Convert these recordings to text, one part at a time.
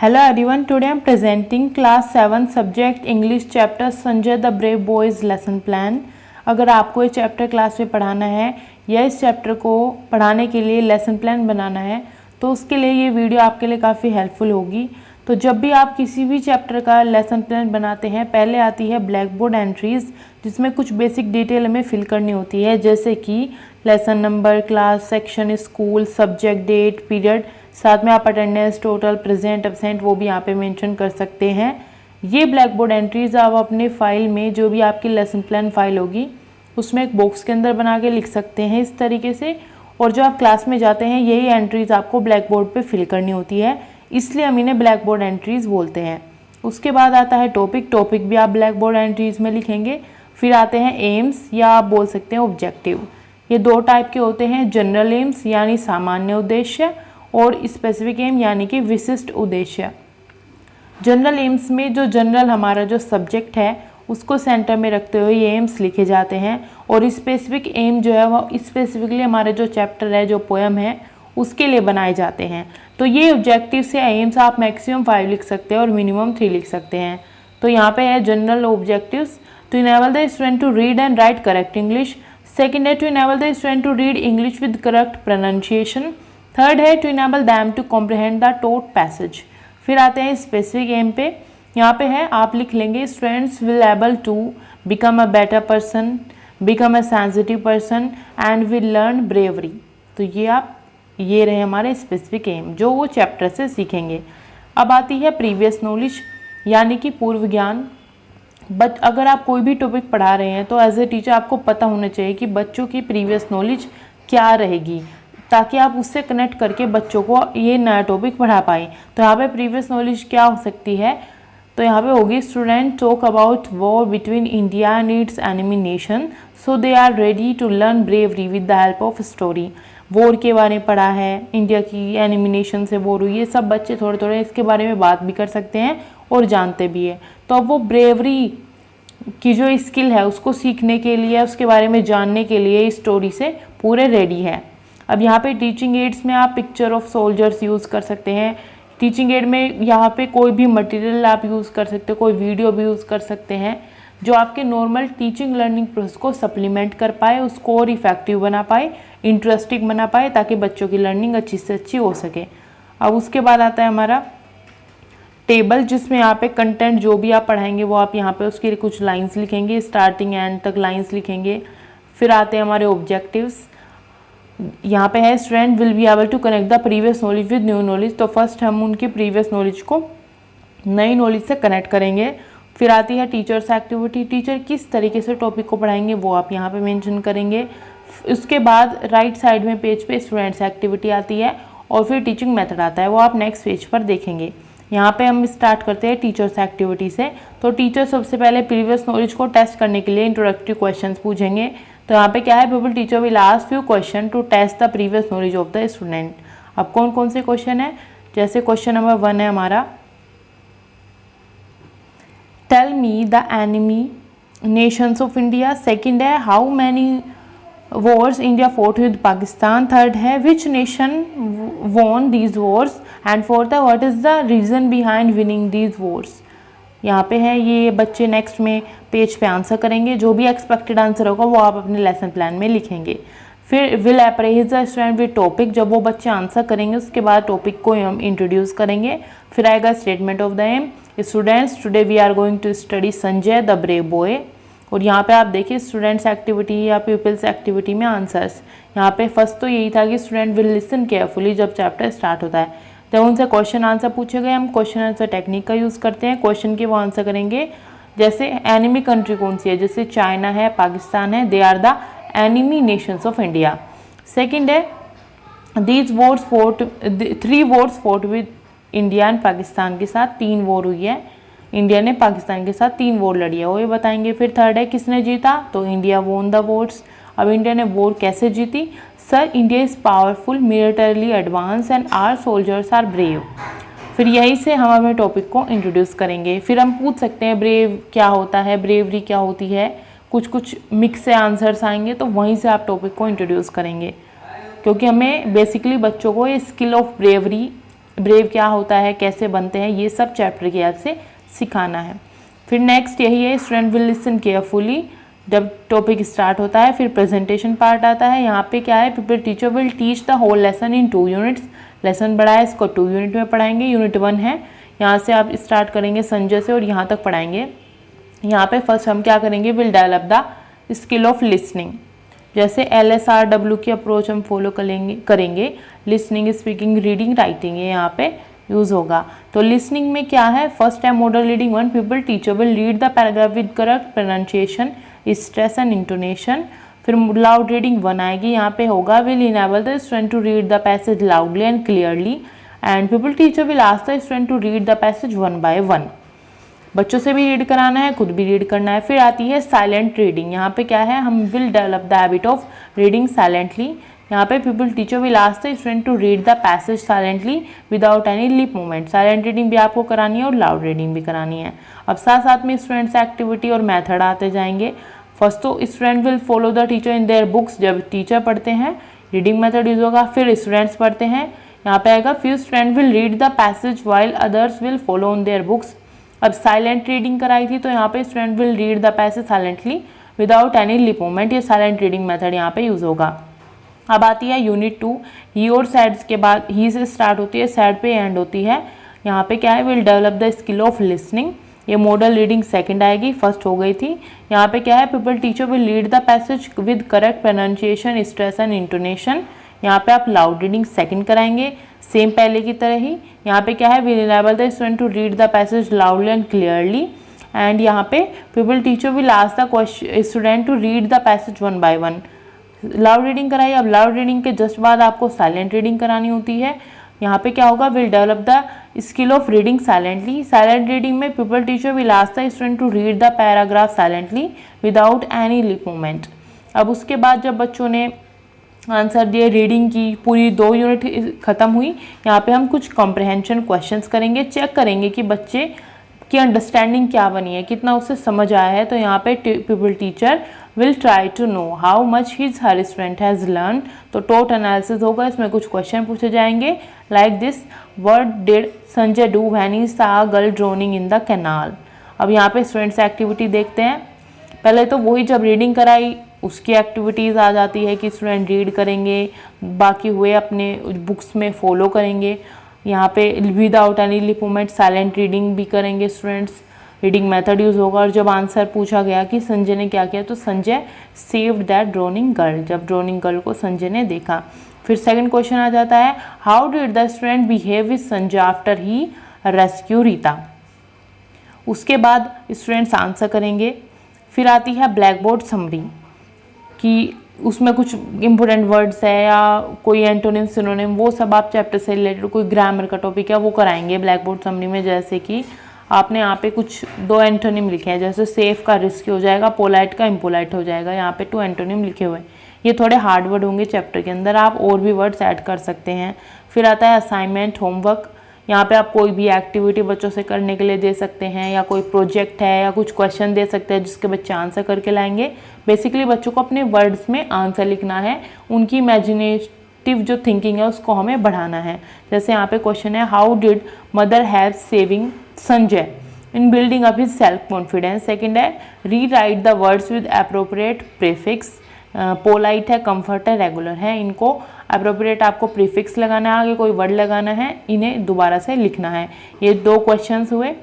Hello everyone, today I am presenting class 7 subject English chapter Sanjay the brave boys lesson plan. अगर आपको ये chapter class में पढ़ाना है या इस चैप्टर को पढ़ाने के लिए लेसन प्लान बनाना है तो उसके लिए ये वीडियो आपके लिए काफ़ी हेल्पफुल होगी। तो जब भी आप किसी भी चैप्टर का लेसन प्लान बनाते हैं पहले आती है ब्लैक बोर्ड एंट्रीज़, जिसमें कुछ बेसिक डिटेल हमें फिल करनी होती है, जैसे कि lesson number, class, section, school, subject, date, period, साथ में आप अटेंडेंस, टोटल, प्रेजेंट, एब्सेंट वो भी यहाँ पे मेंशन कर सकते हैं। ये ब्लैक बोर्ड एंट्रीज आप अपने फाइल में, जो भी आपकी लेसन प्लान फाइल होगी उसमें एक बॉक्स के अंदर बना के लिख सकते हैं इस तरीके से। और जो आप क्लास में जाते हैं यही एंट्रीज आपको ब्लैक बोर्ड पे फिल करनी होती है, इसलिए हम इन्हें ब्लैक बोर्ड एंट्रीज बोलते हैं। उसके बाद आता है टॉपिक भी आप ब्लैक बोर्ड एंट्रीज में लिखेंगे। फिर आते हैं एम्स या आप बोल सकते हैं ऑब्जेक्टिव। ये दो टाइप के होते हैं, जनरल एम्स यानी सामान्य उद्देश्य और स्पेसिफिक एम यानी कि विशिष्ट उद्देश्य। जनरल एम्स में जो जनरल हमारा जो सब्जेक्ट है उसको सेंटर में रखते हुए ये एम्स लिखे जाते हैं, और स्पेसिफिक एम जो है वो स्पेसिफिकली हमारे जो चैप्टर है, जो पोएम है उसके लिए बनाए जाते हैं। तो ये ऑब्जेक्टिव्स या एम्स आप मैक्सिमम 5 लिख सकते हैं और मिनिमम 3 लिख सकते हैं। तो यहाँ पे है general objectives to enable the student to read and write correct English. Second है to enable the student to read English with correct pronunciation. Third है to enable them to comprehend the taught passage. फिर आते हैं specific M पे। यहाँ पे है आप लिख लेंगे students will able to become a better person, become a sensitive person and will learn bravery. तो ये रहे हमारे स्पेसिफिक एम जो वो चैप्टर से सीखेंगे। अब आती है प्रीवियस नॉलेज यानी कि पूर्व ज्ञान। बट अगर आप कोई भी टॉपिक पढ़ा रहे हैं तो एज ए टीचर आपको पता होना चाहिए कि बच्चों की प्रीवियस नॉलेज क्या रहेगी, ताकि आप उससे कनेक्ट करके बच्चों को ये नया टॉपिक पढ़ा पाएँ। तो यहाँ पे प्रीवियस नॉलेज क्या हो सकती है, तो यहाँ पे होगी student talk about war between India and its enemy nation, so they are ready to learn bravery with the help of story. War के बारे में पढ़ा है, इंडिया की एनिमी नेशन से वॉर हुई, ये सब बच्चे थोड़े थोड़े इसके बारे में बात भी कर सकते हैं और जानते भी है। तो अब वो ब्रेवरी की जो स्किल है उसको सीखने के लिए, उसके बारे में जानने के लिए इस स्टोरी से पूरे रेडी है। अब यहाँ पे टीचिंग एड्स में आप पिक्चर ऑफ सोल्जर्स यूज़ कर सकते हैं। टीचिंग एड में यहाँ पे कोई भी मटेरियल आप यूज़ कर सकते हो, कोई वीडियो भी यूज़ कर सकते हैं जो आपके नॉर्मल टीचिंग लर्निंग प्रोसेस को सप्लीमेंट कर पाए, उसको और इफेक्टिव बना पाए, इंटरेस्टिंग बना पाए, ताकि बच्चों की लर्निंग अच्छी से अच्छी हो सके। अब उसके बाद आता है हमारा टेबल, जिसमें यहाँ पे कंटेंट जो भी आप पढ़ाएंगे वो आप यहाँ पे उसके लिए कुछ लाइन्स लिखेंगे, स्टार्टिंग एंड तक लाइन्स लिखेंगे। फिर आते हैं हमारे ऑब्जेक्टिव्स। यहाँ पे है student will be able to connect the previous knowledge with new knowledge. तो फर्स्ट हम उनकी प्रीवियस नॉलेज को नई नॉलेज से कनेक्ट करेंगे। फिर आती है टीचर्स एक्टिविटी। टीचर किस तरीके से टॉपिक को पढ़ाएंगे वो आप यहाँ पे मेंशन करेंगे। उसके बाद राइट साइड में पेज पे स्टूडेंट्स एक्टिविटी आती है और फिर टीचिंग मेथड आता है, वो आप नेक्स्ट पेज पर देखेंगे। यहाँ पे हम स्टार्ट करते हैं टीचर्स एक्टिविटी से। तो टीचर सबसे पहले प्रीवियस नॉलेज को टेस्ट करने के लिए इंट्रोडक्टरी क्वेश्चंस पूछेंगे। तो यहाँ पे क्या है, pupil teacher will ask few question to test the previous knowledge of the student. अब कौन कौन से क्वेश्चन है, जैसे क्वेश्चन नंबर 1 है हमारा, tell me the enemy nations of India. Second है how many wars India fought with Pakistan. Third है which nation won these wars. And fourth है what is the reason behind winning these wars. यहाँ पे है ये बच्चे नेक्स्ट में page पे आंसर करेंगे, जो भी एक्सपेक्टेड आंसर होगा वो आप अपने लेसन प्लान में लिखेंगे। फिर will apprise the student with topic. जब वो बच्चे आंसर करेंगे उसके बाद टॉपिक को हम इंट्रोड्यूस करेंगे। फिर आएगा statement of the aim. Students today we are going to study Sanjay the brave boy. और यहाँ पे आप देखिए स्टूडेंट्स एक्टिविटी या पीपल्स एक्टिविटी में आंसर्स। यहाँ पे फर्स्ट तो यही था कि स्टूडेंट विल लिसन केयरफुली जब चैप्टर स्टार्ट होता है। जब उनसे क्वेश्चन आंसर पूछे गए, हम क्वेश्चन आंसर टेक्निक का यूज़ करते हैं। क्वेश्चन के वो आंसर करेंगे, जैसे एनिमी कंट्री कौन सी है, जैसे चाइना है, पाकिस्तान है, they are the enemy nations of India. Second है these wars fought, 3 wars fought with India and Pakistan के साथ 3 वॉर हुई है, इंडिया ने पाकिस्तान के साथ 3 वॉर लड़ी है, वो ये बताएंगे। फिर थर्ड है किसने जीता, तो इंडिया वोन द वॉर्स। अब इंडिया ने वॉर कैसे जीती, sir India is powerful, militarily advance and our soldiers are brave. फिर यहीं से हम अपने टॉपिक को इंट्रोड्यूस करेंगे। फिर हम पूछ सकते हैं ब्रेव क्या होता है, ब्रेवरी क्या होती है, कुछ मिक्स से आंसर्स आएंगे, तो वहीं से आप टॉपिक को इंट्रोड्यूस करेंगे, क्योंकि हमें बेसिकली बच्चों को ये स्किल ऑफ ब्रेवरी ब्रेव क्या होता है, कैसे बनते हैं, ये सब चैप्टर की हेल्प से सिखाना है। फिर नेक्स्ट यही है, स्टूडेंट विल लिसन केयरफुली, जब टॉपिक स्टार्ट होता है। फिर प्रेजेंटेशन पार्ट आता है, यहाँ पे क्या है, pupil teacher will teach the whole lesson in 2 units. Lesson बड़ा है, इसको 2 यूनिट में पढ़ाएंगे। यूनिट 1 है, यहाँ से आप स्टार्ट करेंगे संजय से और यहाँ तक पढ़ाएंगे। यहाँ पे फर्स्ट हम क्या करेंगे, will develop the skill of listening. जैसे LSRW की अप्रोच हम फॉलो करेंगे। लिसनिंग, स्पीकिंग, रीडिंग, राइटिंग, ये यहाँ पे यूज़ होगा। तो लिसनिंग में क्या है, फर्स्ट है model reading 1, pupil teacher will read the paragraph with correct pronunciation, stress and intonation. फिर लाउड रीडिंग 1 आएगी, यहाँ पे होगा will enable the student to read the passage loudly and clearly and pupil teacher will ask the student to read the passage 1 by 1। बच्चों से भी read कराना है, खुद भी रीड करना है। फिर आती है साइलेंट रीडिंग, यहाँ पे क्या है, हम will develop the habit of reading silently. यहाँ पे pupil teacher will ask the student to read the passage silently without any lip movement. Silent reading भी आपको करानी है और लाउड रीडिंग भी करानी है। अब साथ साथ में स्टूडेंट्स एक्टिविटी और मेथड आते जाएंगे। फर्स्ट तो student will follow the teacher in their books, जब टीचर पढ़ते हैं रीडिंग मेथड यूज होगा। फिर स्टूडेंट्स पढ़ते हैं, यहाँ पे आएगा few student will read the passage while others will follow on their books. अब साइलेंट रीडिंग कराई थी तो यहाँ पे student will read the passage silently without any lip movement, ये साइलेंट रीडिंग मेथड यहाँ पे यूज होगा। अब आती है यूनिट 2, ही और सैड्स के बाद ही से स्टार्ट होती है, सैड पे एंड होती है। यहाँ पे क्या है, will develop the skill of listening, ये मॉडल रीडिंग सेकंड आएगी, फर्स्ट हो गई थी। यहाँ पे क्या है, pupil teacher will read the passage with correct pronunciation, stress and intonation. यहाँ पे आप लाउड रीडिंग सेकंड कराएंगे, सेम पहले की तरह ही। यहाँ पे क्या है, will enable the student to read the passage loudly and clearly and यहाँ पे pupil teacher will ask the student to read the passage 1 by 1। Loud reading कराई। अब लाउड रीडिंग के जस्ट बाद आपको साइलेंट रीडिंग करानी होती है। यहाँ पे क्या होगा, will develop the skill of reading silently. Silent reading में people teacher will ask the student to read the paragraph silently without any lip movement. अब उसके बाद जब बच्चों ने आंसर दिए, रीडिंग की पूरी 2 यूनिट खत्म हुई, यहाँ पे हम कुछ कॉम्प्रहेंशन क्वेश्चंस करेंगे, चेक करेंगे कि बच्चे की अंडरस्टैंडिंग क्या बनी है, कितना उसे समझ आया है। तो यहाँ पे pupil teacher will try to know how much his her student has learn. तो टोट एनालिसिस होगा, इसमें कुछ क्वेश्चन पूछे जाएंगे like this, what did Sanjay do when he saw girl drowning in the canal. अब यहाँ पे स्टूडेंट्स एक्टिविटी देखते हैं। पहले तो वही जब रीडिंग कराई उसकी एक्टिविटीज़ आ जाती है कि स्टूडेंट रीड करेंगे, बाकी हुए अपने बुक्स में फॉलो करेंगे। यहाँ पे without any lip movement silent reading भी करेंगे स्टूडेंट्स, रीडिंग मेथड यूज़ होगा। और जब आंसर पूछा गया कि संजय ने क्या किया, तो Sanjay saved that droning girl, जब ड्रोनिंग गर्ल को संजय ने देखा। फिर सेकंड क्वेश्चन आ जाता है, how did the student behave with Sanjay after he rescue Rita. उसके बाद स्टूडेंट्स आंसर करेंगे। फिर आती है ब्लैक बोर्ड समरी, कि उसमें कुछ इंपॉर्टेंट वर्ड्स है या कोई एंटोनिम सिनोनिम, वो सब आप चैप्टर से रिलेटेड कोई ग्रामर का टॉपिक है वो कराएंगे ब्लैक बोर्ड समरी में। जैसे कि आपने यहाँ पे कुछ 2 एंटोनिम लिखे हैं, जैसे सेफ का रिस्क हो जाएगा, पोलाइट का इम्पोलाइट हो जाएगा। यहाँ पे 2 एंटोनिम लिखे हुए हैं, ये थोड़े हार्ड वर्ड होंगे चैप्टर के अंदर, आप और भी वर्ड्स ऐड कर सकते हैं। फिर आता है असाइनमेंट, होमवर्क, यहाँ पे आप कोई भी एक्टिविटी बच्चों से करने के लिए दे सकते हैं, या कोई प्रोजेक्ट है या कुछ क्वेश्चन दे सकते हैं जिसके बच्चे आंसर करके लाएंगे। बेसिकली बच्चों को अपने वर्ड्स में आंसर लिखना है, उनकी इमेजिनेटिव जो थिंकिंग है उसको हमें बढ़ाना है। जैसे यहाँ पे क्वेश्चन है, how did mother help saving Sanjay in building up his self confidence. Second है, री right the words with appropriate prefix. Polite है, कंफर्ट है, रेगुलर है, इनको अप्रोप्रिएट आपको प्रीफिक्स लगाना है, आगे कोई वर्ड लगाना है, इन्हें दोबारा से लिखना है। ये 2 क्वेश्चंस हुए।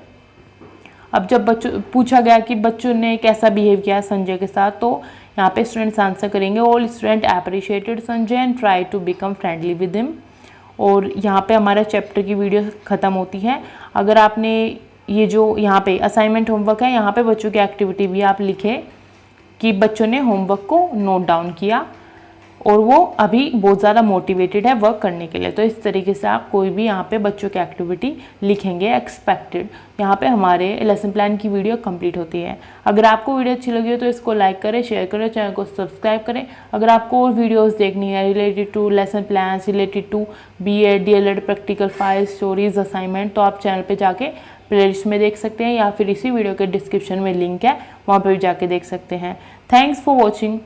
अब जब बच्चों पूछा गया कि बच्चों ने कैसा बिहेव किया संजय के साथ, तो यहाँ पे स्टूडेंट्स आंसर करेंगे, all student appreciated Sanjay and try to become friendly with him. और यहाँ पे हमारा चैप्टर की वीडियो ख़त्म होती है। अगर आपने ये जो यहाँ पे असाइनमेंट होमवर्क है, यहाँ पे बच्चों की एक्टिविटी भी आप लिखें कि बच्चों ने होमवर्क को नोट डाउन किया और वो अभी बहुत ज़्यादा मोटिवेटेड है वर्क करने के लिए। तो इस तरीके से आप कोई भी यहाँ पे बच्चों की एक्टिविटी लिखेंगे एक्सपेक्टेड। यहाँ पे हमारे लेसन प्लान की वीडियो कंप्लीट होती है। अगर आपको वीडियो अच्छी लगी हो तो इसको लाइक करें, शेयर करें, चैनल को सब्सक्राइब करें। अगर आपको और वीडियोस देखनी है related to lesson plan, related to BEd, DLEd, practical files, stories, assignment, तो आप चैनल पर जाके प्लेलिस्ट में देख सकते हैं, या फिर इसी वीडियो के डिस्क्रिप्शन में लिंक है, वहाँ पर भी जाके देख सकते हैं। Thanks for watching.